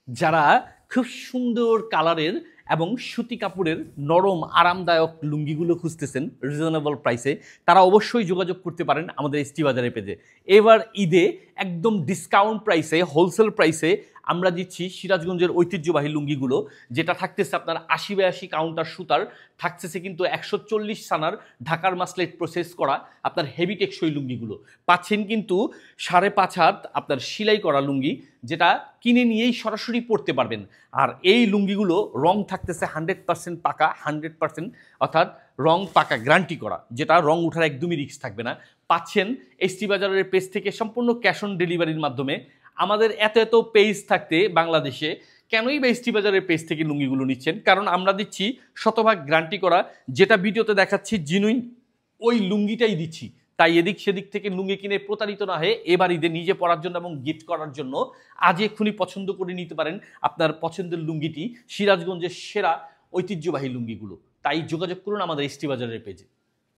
যারা খুব সুন্দর কালারের এবং সুতি কাপড়ের নরম আরামদায়ক লুঙ্গিগুলো খুঁজতেছেন রিজনেবল প্রাইসে, তারা অবশ্যই যোগাযোগ করতে পারেন আমাদের এসটি বাজারের পেজে। এবার ঈদে একদম ডিসকাউন্ট প্রাইসে, হোলসেল প্রাইসে আমরা দিচ্ছি সিরাজগঞ্জের ঐতিহ্যবাহী লুঙ্গিগুলো, যেটা থাকতেছে আপনার ৮০-৮২ কাউন্টার সুতার, থাকতেছে কিন্তু ১৪০ সানার ঢাকার মাসলেট প্রসেস করা আপনার হেভি টেকসই লুঙ্গিগুলো পাচ্ছেন কিন্তু ৫.৫ হাত আপনার সেলাই করা লুঙ্গি, যেটা কিনে নিয়েই সরাসরি পরতে পারবেন। আর এই লুঙ্গিগুলো রং থাকতেছে 100% পাকা, 100% অর্থাৎ রং পাকা গ্যারান্টি করা, যেটা রং উঠার একদমই রিস্ক থাকবে না। পাচ্ছেন এসটি বাজারের পেজ থেকে সম্পূর্ণ ক্যাশ অন ডেলিভারির মাধ্যমে। আমাদের এত এত পেজ থাকতে বাংলাদেশে কেনই বা এসটি বাজারের পেজ থেকে লুঙ্গিগুলো নিচ্ছেন? কারণ আমরা দিচ্ছি শতভাগ গ্যারান্টি করা, যেটা ভিডিওতে দেখাচ্ছি জিনুইন ওই লুঙ্গিটাই দিচ্ছি। তাই এদিক সেদিক থেকে লুঙ্গি কিনে প্রতারিত না হয়ে এবার ঈদে নিজে পরার জন্য এবং গিফট করার জন্য আজ এক্ষুনি পছন্দ করে নিতে পারেন আপনার পছন্দের লুঙ্গিটি, সিরাজগঞ্জের সেরা ঐতিহ্যবাহী লুঙ্গিগুলো। তাই যোগাযোগ করুন আমাদের এসটি বাজারের পেজে।